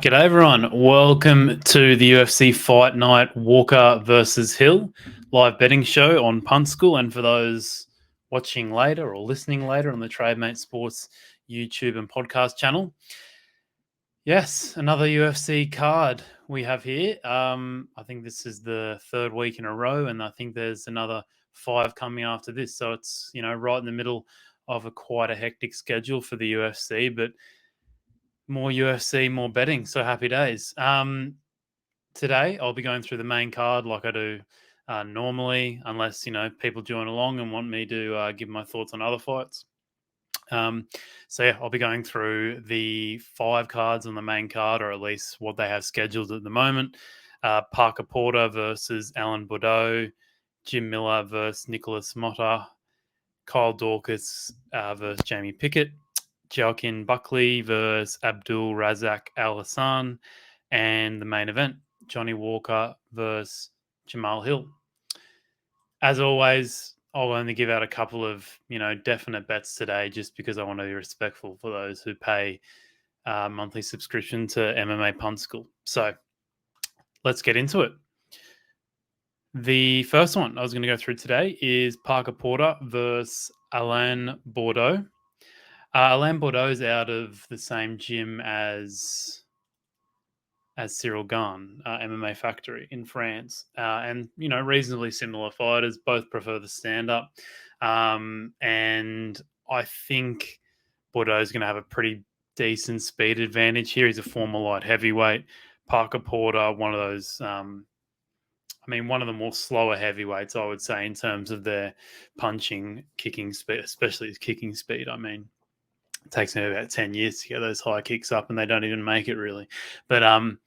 G'day everyone, welcome to the UFC Fight Night Walker versus Hill live betting show on Punt School, and for those watching later or listening later on the Trademate Sports YouTube and podcast channel. Yes, another UFC card we have here. I think this is the third week in a row, and I think there's another 5 coming after this. So it's, right in the middle of quite a hectic schedule for the UFC, but more UFC, more betting. So happy days. Today, I'll be going through the main card like I do normally, unless, people join along and want me to give my thoughts on other fights. I'll be going through the 5 cards on the main card, or at least what they have scheduled at the moment. Parker Porter versus Alan Baudot, Jim Miller versus Nikolas Motta, Kyle Daukaus versus Jamie Pickett, Joaquin Buckley versus Abdul, Razak, Alhassan, and the main event, Johnny Walker versus Jamahal Hill. As always, I'll only give out a couple of, definite bets today, just because I want to be respectful for those who pay monthly subscription to MMA Punt School. So let's get into it. The first one I was going to go through today is Parker Porter versus Alain Baudot. Alain Baudot is out of the same gym as Cyril Gane, MMA Factory in France, and reasonably similar fighters. Both prefer the stand-up, and I think Baudot is going to have a pretty decent speed advantage here. He's a former light heavyweight. Parker Porter, one of those. One of the more slower heavyweights, I would say, in terms of their punching, kicking speed, especially his kicking speed. It takes me about 10 years to get those high kicks up, and they don't even make it really. But on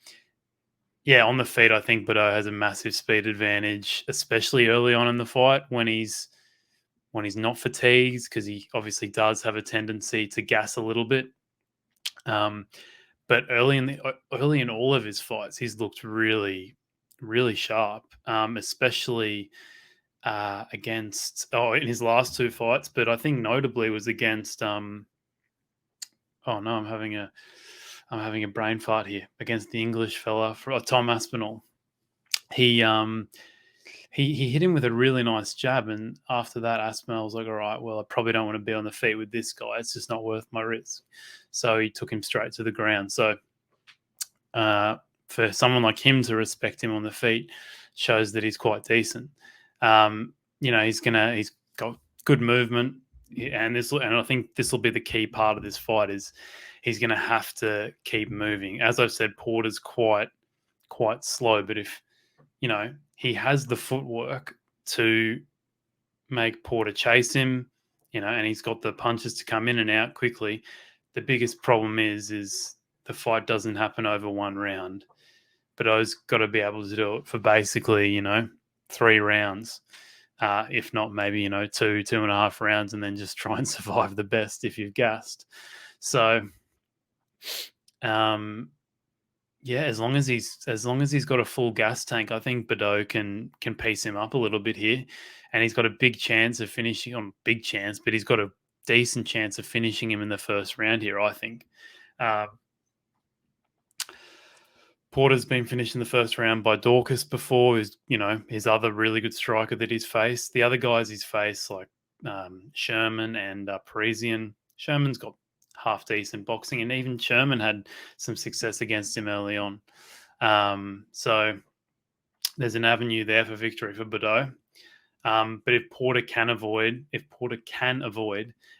the feet, I think Baudot has a massive speed advantage, especially early on in the fight when he's not fatigued, because he obviously does have a tendency to gas a little bit. But early in all of his fights, he's looked really, really sharp, especially in his last 2 fights. But I think notably was against. Oh no, I'm having a brain fart here, against the English fella, Tom Aspinall. He hit him with a really nice jab, and after that, Aspinall was like, "All right, well, I probably don't want to be on the feet with this guy. It's just not worth my risk." So he took him straight to the ground. So for someone like him to respect him on the feet shows that he's quite decent. He's got good movement. And I think this will be the key part of this fight, is he's going to have to keep moving. As I've said, Porter's quite slow, but if he has the footwork to make Porter chase him, and he's got the punches to come in and out quickly. The biggest problem is the fight doesn't happen over one round, but O's got to be able to do it for basically 3 rounds. If not, maybe 2.5 rounds, and then just try and survive the best if you've gassed. So, as long as he's got a full gas tank, I think Baudot can piece him up a little bit here, and he's got a big chance of finishing on big chance, but he's got a decent chance of finishing him in the first round here, I think. Porter's been finished in the first round by Daukaus before, who's, his other really good striker that he's faced. The other guys he's faced, like Sherman and Parisian. Sherman's got half-decent boxing, and even Sherman had some success against him early on. So there's an avenue there for victory for Baudot. But if Porter can avoid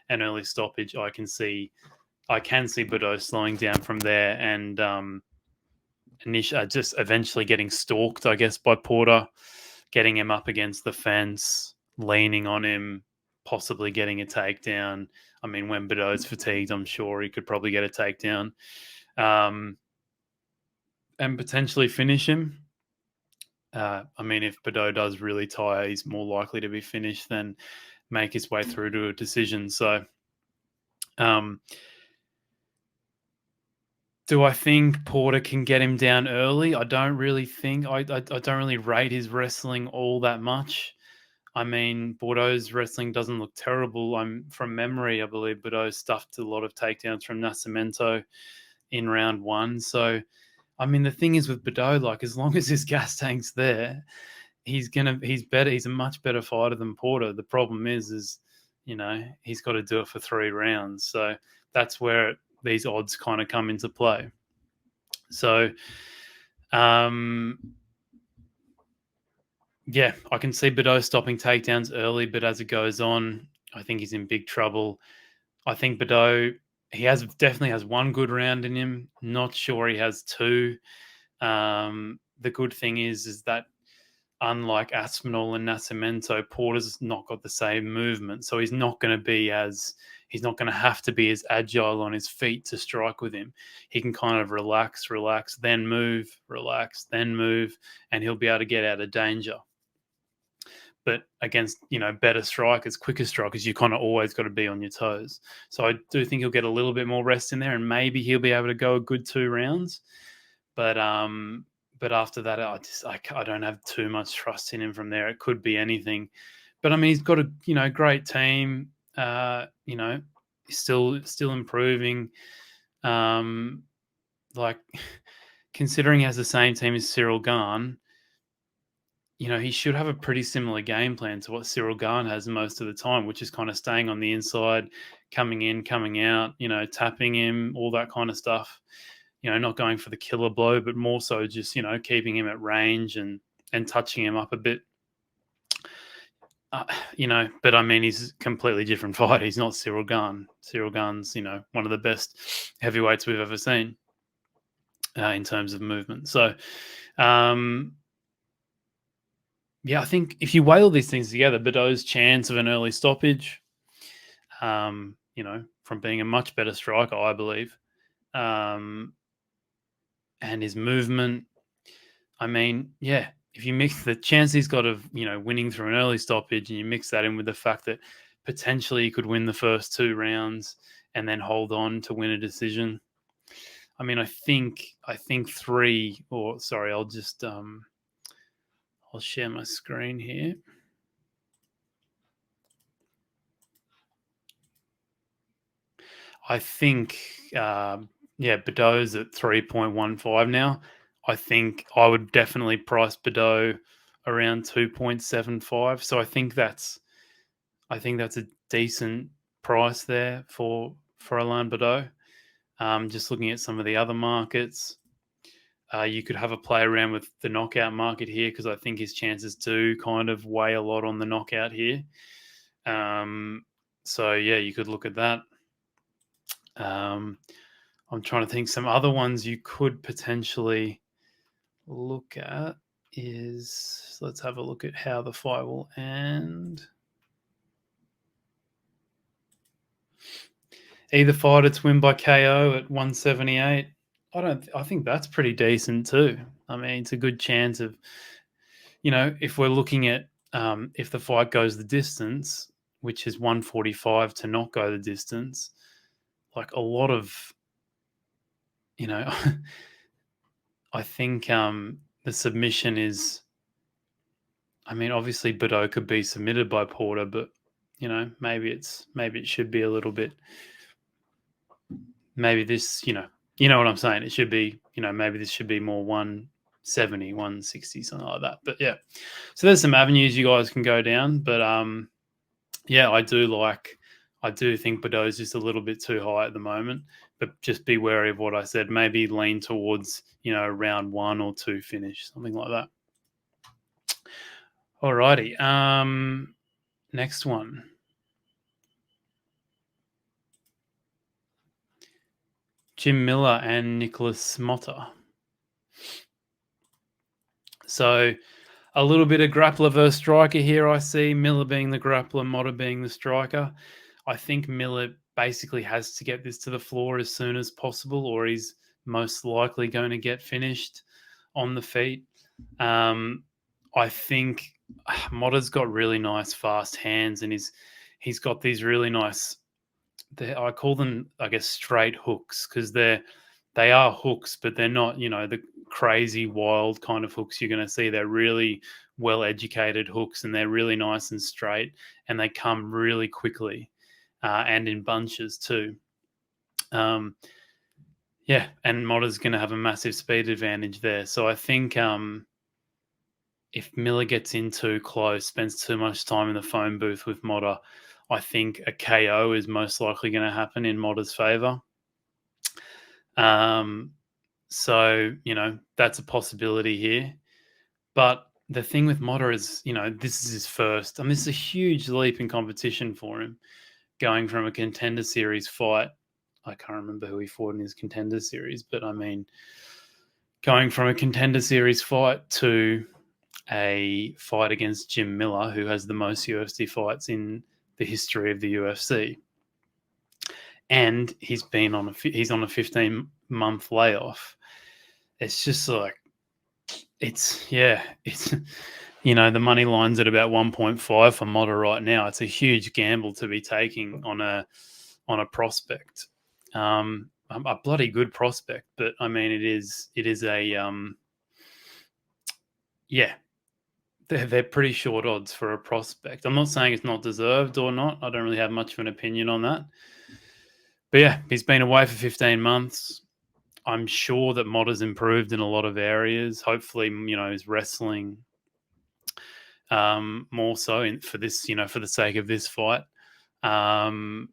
an early stoppage, I can see Baudot slowing down from there and just eventually getting stalked, I guess, by Porter, getting him up against the fence, leaning on him, possibly getting a takedown. When Baudot's fatigued, I'm sure he could probably get a takedown, and potentially finish him. If Baudot does really tire, he's more likely to be finished than make his way through to a decision. So, do I think Porter can get him down early? I don't really think. I don't really rate his wrestling all that much. Baudot's wrestling doesn't look terrible. From memory, I believe Baudot stuffed a lot of takedowns from Nascimento in round 1. So I mean, the thing is with Baudot, like as long as his gas tank's there, he's better. He's a much better fighter than Porter. The problem is he's got to do it for 3 rounds. So that's where these odds kind of come into play. So, yeah, I can see Baudot stopping takedowns early, but as it goes on, I think he's in big trouble. I think Baudot, definitely has one good round in him. Not sure he has two. The good thing is that unlike Aspinall and Nascimento, Porter's not got the same movement, so he's not going to have to be as agile on his feet to strike with him. He can kind of relax, then move, relax, then move, and he'll be able to get out of danger. But against better strikers, quicker strikers, you kind of always got to be on your toes. So I do think he'll get a little bit more rest in there, and maybe he'll be able to go a good 2 rounds. But after that, I don't have too much trust in him from there. It could be anything. But I mean, he's got a great team. He's still improving. Like considering he has the same team as Cyril Gane, he should have a pretty similar game plan to what Cyril Gane has most of the time, which is kind of staying on the inside, coming in, coming out, tapping him, all that kind of stuff. Not going for the killer blow, but more so just, keeping him at range and touching him up a bit. But I mean, he's a completely different fighter. He's not Cyril Gane. Cyril Gane's, one of the best heavyweights we've ever seen in terms of movement. So, yeah, I think if you weigh all these things together, Baudot's chance of an early stoppage, from being a much better striker, I believe, and his movement. I mean, yeah, if you mix the chance he's got of, winning through an early stoppage and you mix that in with the fact that potentially he could win the first 2 rounds and then hold on to win a decision. I mean, I think 3 or sorry, I'll just, I'll share my screen here. I think, Baudot's at 3.15 now. I think I would definitely price Baudot around 2.75. So I think that's a decent price there for Alain Baudot. Just looking at some of the other markets, you could have a play around with the knockout market here because I think his chances do kind of weigh a lot on the knockout here. So yeah, you could look at that. I'm trying to think some other ones you could potentially look at is, let's have a look at how the fight will end. Either fighter to win by KO at 178. I think that's pretty decent too. I mean, it's a good chance of, if we're looking at if the fight goes the distance, which is 145 to not go the distance, like a lot of, I think the submission is, I mean, obviously Baudot could be submitted by Porter, but maybe it should be a little bit. Maybe this, you know what I'm saying. It should be, maybe this should be more 170, 160, something like that. But yeah, so there's some avenues you guys can go down. But yeah, I do think Baudot's just a little bit too high at the moment. But just be wary of what I said. Maybe lean towards, round 1 or 2 finish, something like that. Alrighty. Next one. Jim Miller and Nikolas Motta. So a little bit of grappler versus striker here, I see. Miller being the grappler, Motta being the striker. I think Miller basically has to get this to the floor as soon as possible, or he's most likely going to get finished on the feet. I think Motta's got really nice fast hands, and he's got these really nice, I call them, I guess, straight hooks, because they are hooks, but they're not, the crazy wild kind of hooks you're going to see. They're really well educated hooks, and they're really nice and straight, and they come really quickly and in bunches too. Yeah, and Motta's going to have a massive speed advantage there. So I think if Miller gets in too close, spends too much time in the phone booth with Motta, I think a KO is most likely going to happen in Motta's favour. Um, so, that's a possibility here. But the thing with Motta is, this is his first, this is a huge leap in competition for him, going from a contender series fight. I can't remember who he fought in his contender series, but going from a contender series fight to a fight against Jim Miller, who has the most UFC fights in the history of the UFC, and he's on a 15-month layoff. It's just like it's the money line's at about 1.5 for Motta right now. It's a huge gamble to be taking on a prospect, a bloody good prospect. But I mean, it is a yeah. They're pretty short odds for a prospect. I'm not saying it's not deserved or not. I don't really have much of an opinion on that. But yeah, he's been away for 15 months. I'm sure that Motta's improved in a lot of areas. Hopefully, his wrestling more so for this, for the sake of this fight. But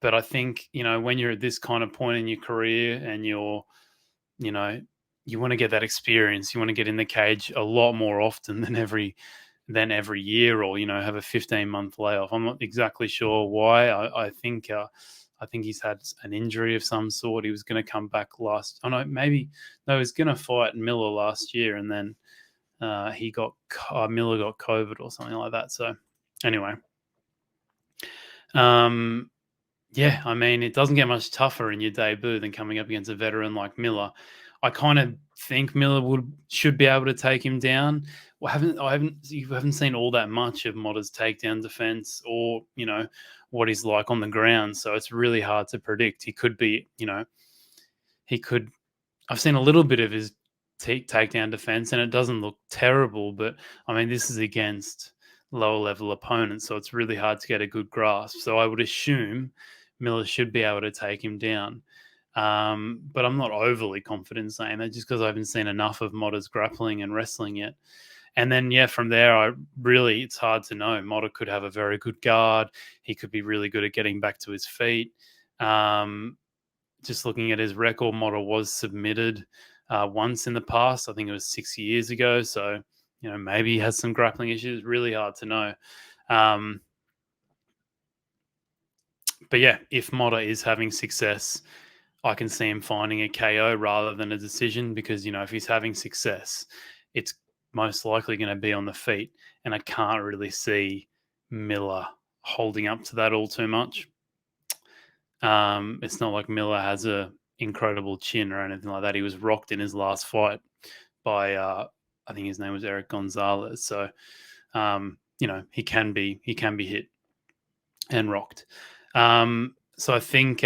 I think, when you're at this kind of point in your career and you're, you want to get that experience. You want to get in the cage a lot more often than every year, or have a 15-month layoff. I'm not exactly sure why. I think he's had an injury of some sort. He was going to come back he was going to fight Miller last year, and then Miller got COVID or something like that. So anyway, yeah, I mean, it doesn't get much tougher in your debut than coming up against a veteran like Miller. I kind of think Miller should be able to take him down. You haven't seen all that much of Motta's takedown defense, or what he's like on the ground. So it's really hard to predict. He could be, he could. I've seen a little bit of his takedown defense, and it doesn't look terrible. But I mean, this is against lower level opponents, so it's really hard to get a good grasp. So I would assume Miller should be able to take him down. But I'm not overly confident saying that, just because I haven't seen enough of Motta's grappling and wrestling yet. And then, from there, it's hard to know. Motta could have a very good guard. He could be really good at getting back to his feet. Just looking at his record, Motta was submitted once in the past. I think it was 6 years ago. So, maybe he has some grappling issues. Really hard to know. But yeah, if Motta is having success, I can see him finding a KO rather than a decision, because, if he's having success, it's most likely going to be on the feet. And I can't really see Miller holding up to that all too much. It's not like Miller has a incredible chin or anything like that. He was rocked in his last fight by, I think his name was Eric Gonzalez. So, he can be hit and rocked. So I think,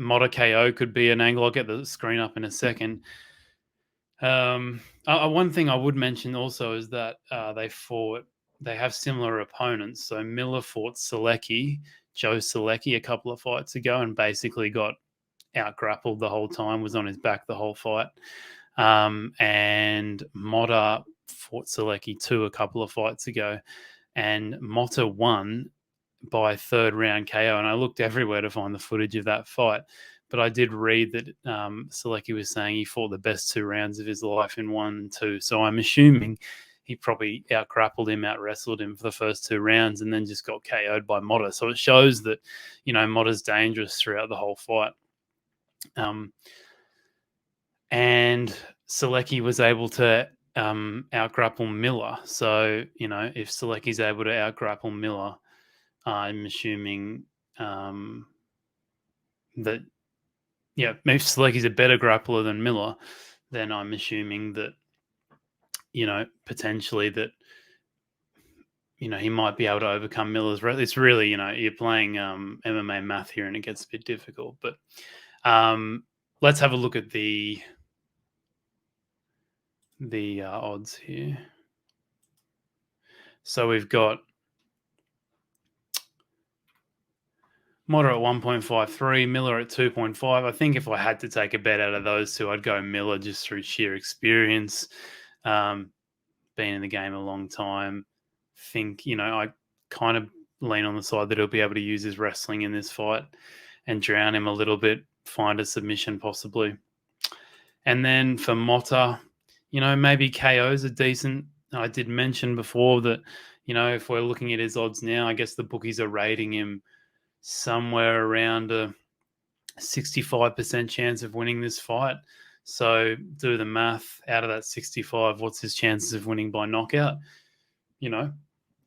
Motta KO could be an angle. I'll get the screen up in a second. One thing I would mention also is that they have similar opponents. So Miller fought Joe Selecki, a couple of fights ago, and basically got out grappled the whole time, was on his back the whole fight. And Motta fought Selecki too a couple of fights ago, and Motta won by third round KO. And I looked everywhere to find the footage of that fight, but I did read that Selecki was saying he fought the best 2 rounds of his life in 1 and 2. So I'm assuming he probably out grappled him, out wrestled him for the first 2 rounds, and then just got KO'd by Motta. So it shows that, Motta's dangerous throughout the whole fight. And Selecki was able to out grapple Miller. So, if Selecki's able to out grapple Miller, I'm assuming that, maybe Selecki's a better grappler than Miller, then I'm assuming that, potentially that, he might be able to overcome Miller's. It's really, you're playing MMA math here, and it gets a bit difficult. But let's have a look at the odds here. So we've got Motta at 1.53, Miller at 2.5. I think if I had to take a bet out of those two, I'd go Miller just through sheer experience. Um, been in the game a long time. Think, I kind of lean on the side that he'll be able to use his wrestling in this fight and drown him a little bit, find a submission possibly. And then for Motta, maybe KO's are decent. I did mention before that, if we're looking at his odds now, I guess the bookies are rating him somewhere around a 65% chance of winning this fight. So do the math. Out of that 65, what's his chances of winning by knockout?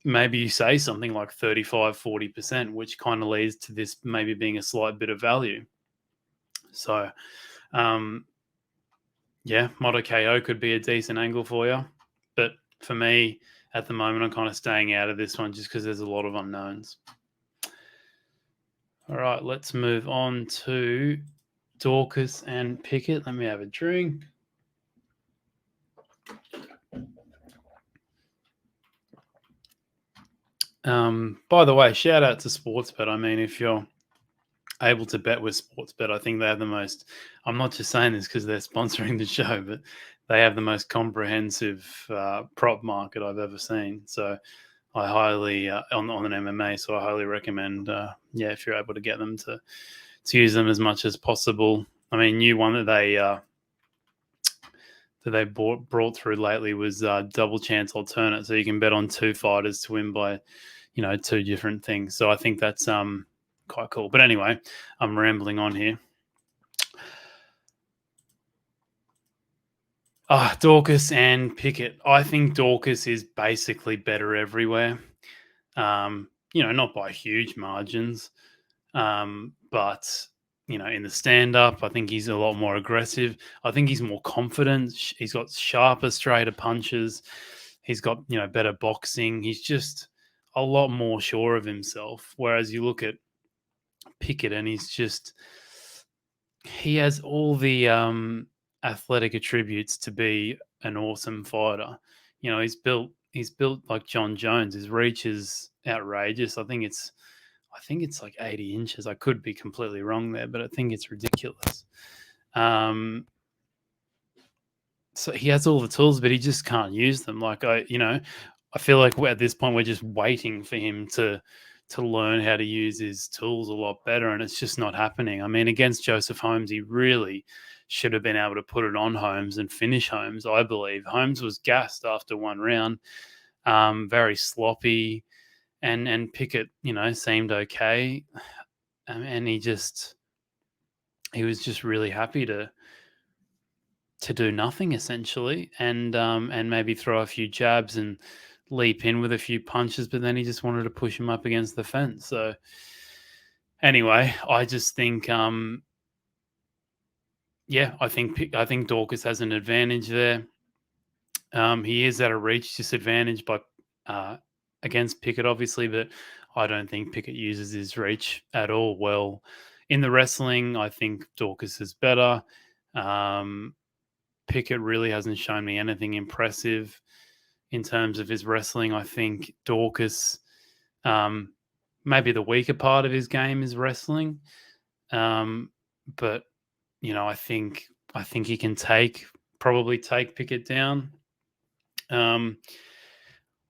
Maybe you say something like 35, 40%, which kind of leads to this maybe being a slight bit of value. So, Motta KO could be a decent angle for you. But for me, at the moment, I'm kind of staying out of this one just because there's a lot of unknowns. All right, let's move on to Daukaus and Pickett. Let me have a drink. By the way, shout out to Sportsbet. I mean, if you're able to bet with Sportsbet, I think they have the most. I'm not just saying this because they're sponsoring the show, but they have the most comprehensive prop market I've ever seen. So I highly on an MMA. So I highly recommend. If you're able to get them to use them as much as possible. I mean, new one that they brought through lately was double chance alternate. So you can bet on two fighters to win by, two different things. So I think that's quite cool. But anyway, I'm rambling on here. Daukaus and Pickett. I think Daukaus is basically better everywhere. Not by huge margins. But in the stand-up, I think he's a lot more aggressive. I think he's more confident. He's got sharper, straighter punches. He's got, better boxing. He's just a lot more sure of himself. Whereas you look at Pickett and he has all the athletic attributes to be an awesome fighter. He's built like John Jones. His reach is outrageous. I think it's like 80 inches. I could be completely wrong there, but I think it's ridiculous. So he has all the tools, but he just can't use them. Like I feel like at this point we're just waiting for him to learn how to use his tools a lot better, and it's just not happening. I mean, against Joseph Holmes, he really should have been able to put it on Holmes and finish Holmes. I believe Holmes was gassed after one round, very sloppy. And Pickett, seemed okay, and he was just really happy to do nothing essentially, and maybe throw a few jabs and leap in with a few punches, but then he just wanted to push him up against the fence. So anyway, I just think, I think Daukaus has an advantage there. He is at a reach disadvantage by against Pickett, obviously, but I don't think Pickett uses his reach at all well. In the wrestling, I think Daukaus is better. Pickett really hasn't shown me anything impressive in terms of his wrestling. I think Daukaus, maybe the weaker part of his game is wrestling. But I think he can probably take Pickett down.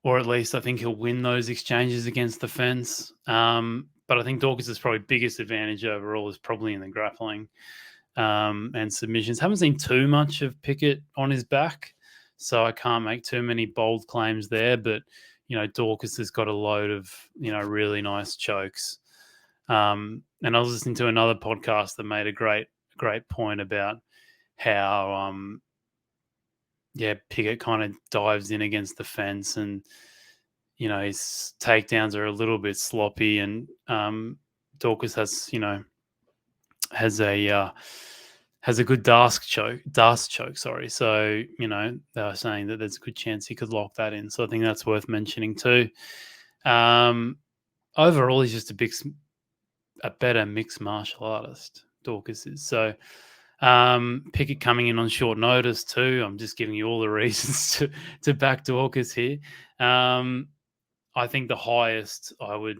Or at least I think he'll win those exchanges against the fence. But I think Daukaus' probably biggest advantage overall is probably in the grappling and submissions. Haven't seen too much of Pickett on his back, so I can't make too many bold claims there. But Daukaus has got a load of really nice chokes. And I was listening to another podcast that made a great point about how Pickett kind of dives in against the fence, and his takedowns are a little bit sloppy, and Daukaus has a good Darce choke. Sorry, so they were saying that there's a good chance he could lock that in. So I think that's worth mentioning too. Overall, he's just a better mixed martial artist. Daukaus is so. Pickett coming in on short notice too. I'm just giving you all the reasons to back Daukaus here. I think the highest I would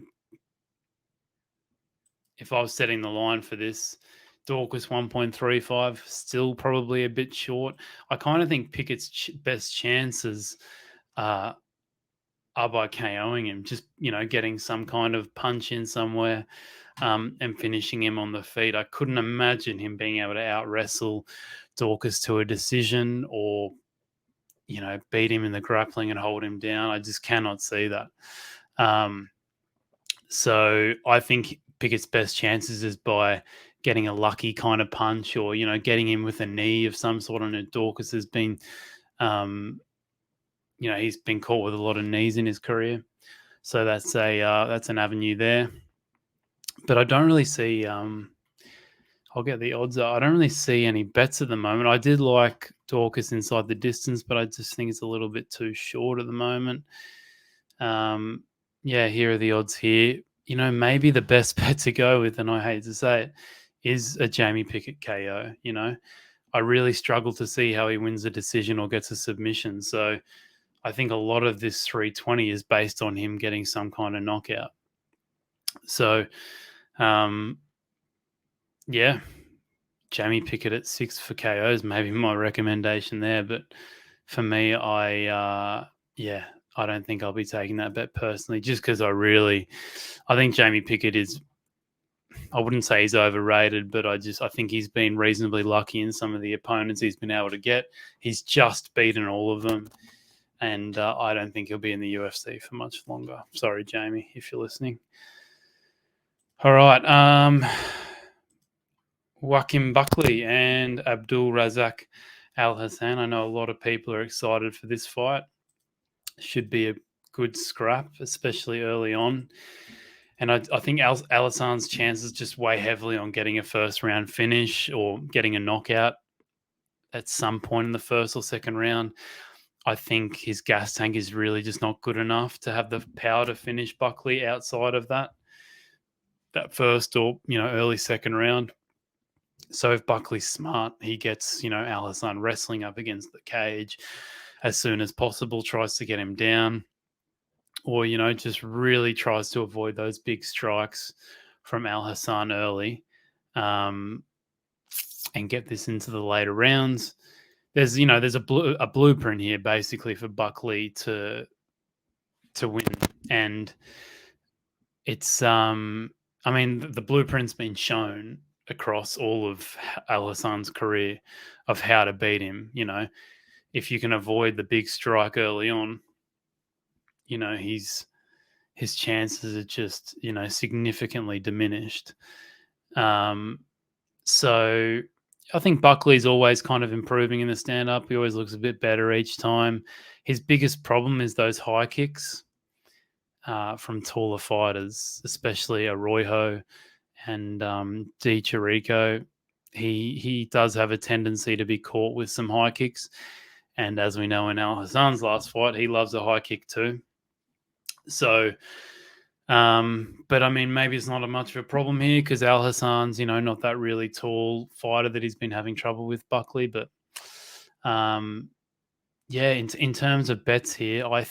if I was setting the line for this, Daukaus 1.35, still probably a bit short. I kind of think Pickett's best chances are by KOing him, just, getting some kind of punch in somewhere and finishing him on the feet. I couldn't imagine him being able to out-wrestle Daukaus to a decision or, beat him in the grappling and hold him down. I just cannot see that. So I think Pickett's best chances is by getting a lucky kind of punch or, getting him with a knee of some sort. And Daukaus has been, he's been caught with a lot of knees in his career. So that's an avenue there. But I don't really see, I'll get the odds up. I don't really see any bets at the moment. I did like Daukaus inside the distance, but I just think it's a little bit too short at the moment. Here are the odds here. Maybe the best bet to go with, and I hate to say it, is a Jamie Pickett KO. I really struggle to see how he wins a decision or gets a submission. So I think a lot of this 320 is based on him getting some kind of knockout. So, Jamie Pickett at 6 for KOs, maybe my recommendation there. But for me, I don't think I'll be taking that bet personally, just because I think Jamie Pickett is, I wouldn't say he's overrated, but I think he's been reasonably lucky in some of the opponents he's been able to get. He's just beaten all of them, and I don't think he'll be in the UFC for much longer. Sorry, Jamie, if you're listening. All right. Joaquin Buckley and Abdul Razak Alhassan. I know a lot of people are excited for this fight. Should be a good scrap, especially early on. And I think Alhassan's chances just weigh heavily on getting a first-round finish or getting a knockout at some point in the first or second round. I think his gas tank is really just not good enough to have the power to finish Buckley outside of that first or, early second round. So if Buckley's smart, he gets, Alhassan wrestling up against the cage as soon as possible, tries to get him down, or, just really tries to avoid those big strikes from Alhassan early and get this into the later rounds. There's a blueprint here basically for Buckley to win. And it's, the blueprint's been shown across all of Alhassan's career of how to beat him. If you can avoid the big strike early on, his chances are just, significantly diminished. So I think Buckley's always kind of improving in the stand-up. He always looks a bit better each time. His biggest problem is those high kicks from taller fighters, especially Arroyo and Di Chirico. He does have a tendency to be caught with some high kicks. And as we know in Alhassan's last fight, he loves a high kick too. So, but maybe it's not much of a problem here because Alhassan's, not that really tall fighter that he's been having trouble with Buckley. But in terms of bets here, I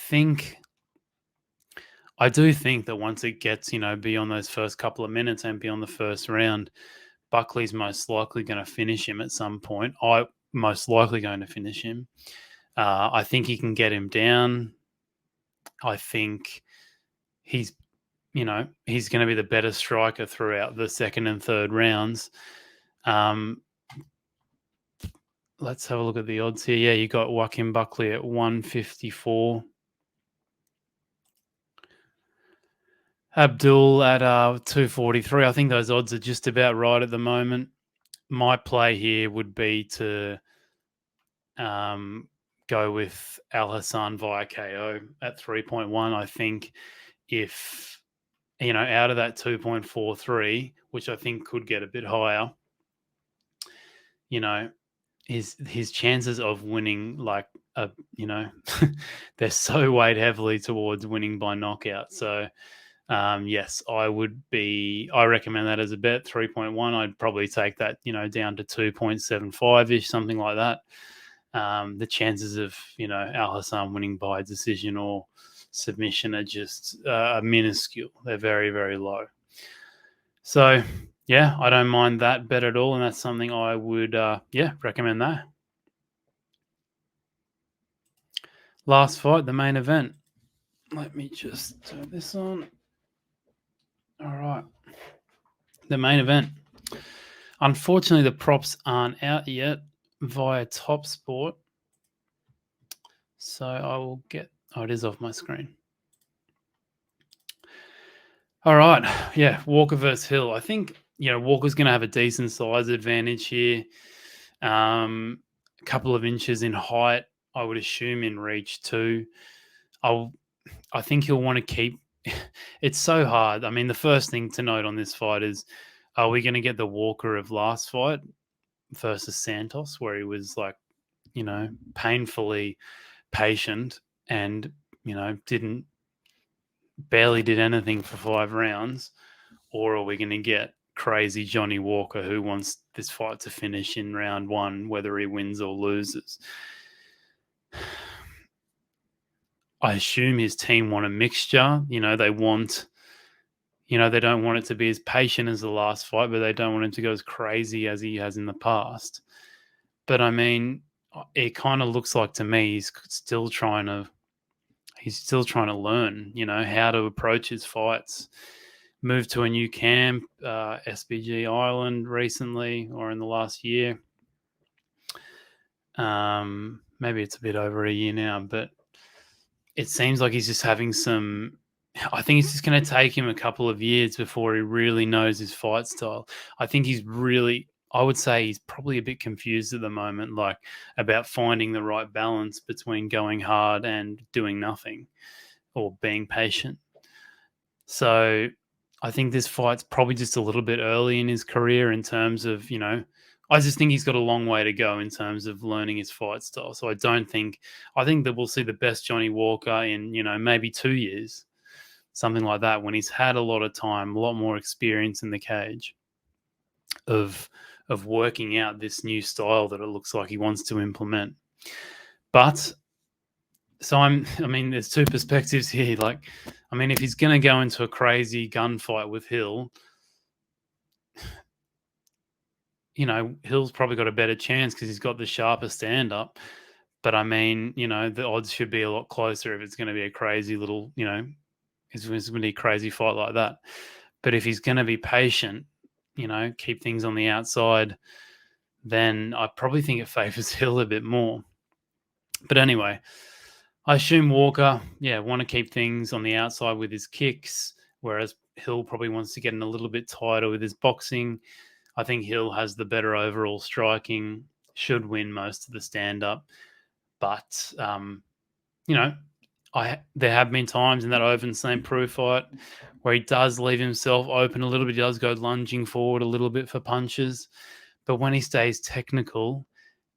do think that once it gets, beyond those first couple of minutes and beyond the first round, Buckley's most likely going to finish him at some point. Most likely going to finish him. I think he can get him down. I think he's going to be the better striker throughout the second and third rounds. Let's have a look at the odds here. Yeah, you got Joaquin Buckley at 154. Abdul at 243. I think those odds are just about right at the moment. My play here would be to go with Alhassan via KO at 3.1. I think if, out of that 2.43, which I think could get a bit higher, his chances of winning, they're so weighed heavily towards winning by knockout. So, yes, I recommend that as a bet, 3.1. I'd probably take that, down to 2.75-ish, something like that. The chances of, Alhassan winning by decision or submission are just minuscule. They're very, very low. So, yeah, I don't mind that bet at all, and that's something I would, recommend that. Last fight, the main event. Let me just turn this on. All right. The main event. Unfortunately, the props aren't out yet via Top Sport. So I will get. Oh, it is off my screen. All right. Yeah. Walker versus Hill. I think, Walker's going to have a decent size advantage here. A couple of inches in height, I would assume in reach too. I think he'll want to keep. It's so hard. I mean, the first thing to note on this fight is, are we going to get the Walker of last fight versus Santos, where he was like, painfully patient and didn't barely did anything for 5 rounds, or are we going to get crazy Johnny Walker who wants this fight to finish in round one, whether he wins or loses? I assume his team want a mixture. They want, they don't want it to be as patient as the last fight, but they don't want him to go as crazy as he has in the past. But I mean, it kind of looks like to me he's still trying to learn, how to approach his fights. Moved to a new camp, SBG Ireland recently, or in the last year. Maybe it's a bit over a year now, but it seems like he's just having some. I think it's just going to take him a couple of years before he really knows his fight style. I think I would say he's probably a bit confused at the moment, like about finding the right balance between going hard and doing nothing or being patient. So I think this fight's probably just a little bit early in his career in terms of, I just think he's got a long way to go in terms of learning his fight style. So I think that we'll see the best Johnny Walker in, maybe 2 years, something like that, when he's had a lot of time, a lot more experience in the cage of working out this new style that it looks like he wants to implement. But there's two perspectives here. Like, if he's going to go into a crazy gunfight with Hill, Hill's probably got a better chance because he's got the sharper stand up. But the odds should be a lot closer if it's going to be a crazy little, it's going to be a crazy fight like that. But if he's going to be patient, keep things on the outside, then I probably think it favors Hill a bit more. But anyway, I assume Walker, want to keep things on the outside with his kicks, whereas Hill probably wants to get in a little bit tighter with his boxing. I think Hill has the better overall striking, should win most of the stand-up. But, there have been times in that Oven St. Preux fight where he does leave himself open a little bit. He does go lunging forward a little bit for punches. But when he stays technical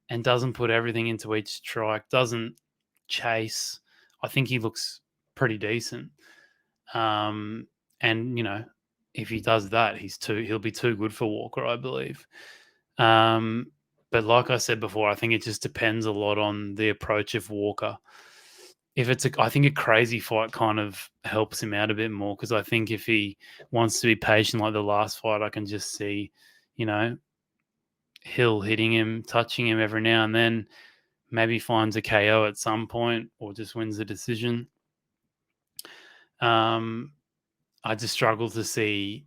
and doesn't put everything into each strike, doesn't chase, I think he looks pretty decent. And, if he does that, he'll be too good for Walker, I believe. But like I said before, I think it just depends a lot on the approach of Walker. I think a crazy fight kind of helps him out a bit more, because I think if he wants to be patient like the last fight, I can just see, Hill hitting him, touching him every now and then, maybe finds a KO at some point or just wins the decision. I just struggle to see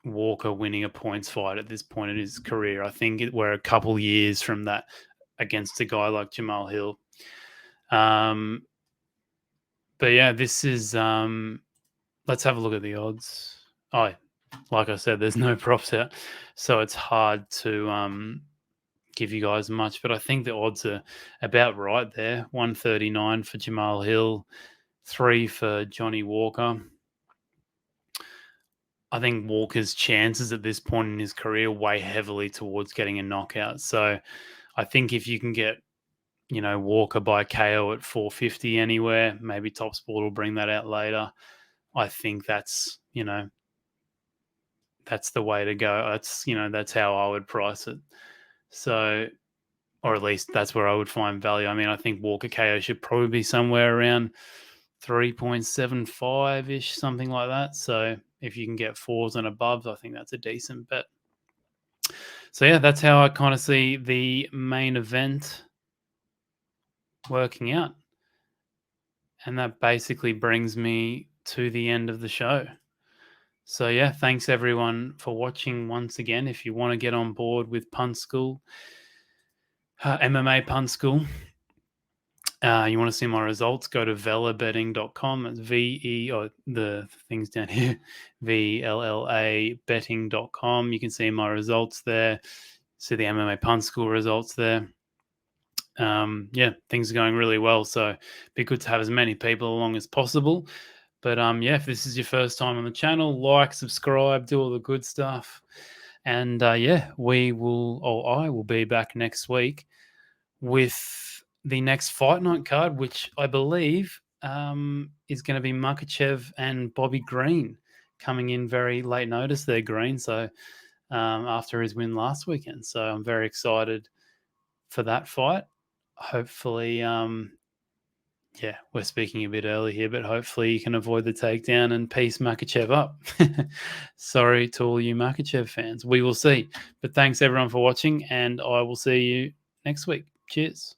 Walker winning a points fight at this point in his career. I think we're a couple years from that against a guy like Jamahal Hill. But yeah, this is, let's have a look at the odds. Oh, like I said, there's no props out, so it's hard to give you guys much, but I think the odds are about right there. 139 for Jamahal Hill, 3 for Johnny Walker. I think Walker's chances at this point in his career weigh heavily towards getting a knockout. So I think if you can get, Walker by KO at 450 anywhere, maybe Top Sport will bring that out later. I think that's the way to go. That's how I would price it. So, or at least that's where I would find value. I think Walker KO should probably be somewhere around 3.75-ish, something like that. So if you can get 4s and above, I think that's a decent bet. So yeah, that's how I kind of see the main event working out. And that basically brings me to the end of the show. So yeah, thanks everyone for watching once again. If you want to get on board with Punt School, MMA Punt School, you want to see my results, go to velabetting.com. It's VE, or the things down here, VLLA betting.com. You can see my results there. See the MMA Punt School results there. Yeah, things are going really well. So it'd be good to have as many people along as possible. But yeah, if this is your first time on the channel, like, subscribe, do all the good stuff. And yeah, we will, or I will be back next week with the next Fight Night card, which I believe is going to be Makhachev and Bobby Green coming in very late notice there, Green. So after his win last weekend. So I'm very excited for that fight. Hopefully, yeah, we're speaking a bit early here, but hopefully you can avoid the takedown and piece Makhachev up. Sorry to all you Makhachev fans. We will see. But thanks everyone for watching, and I will see you next week. Cheers.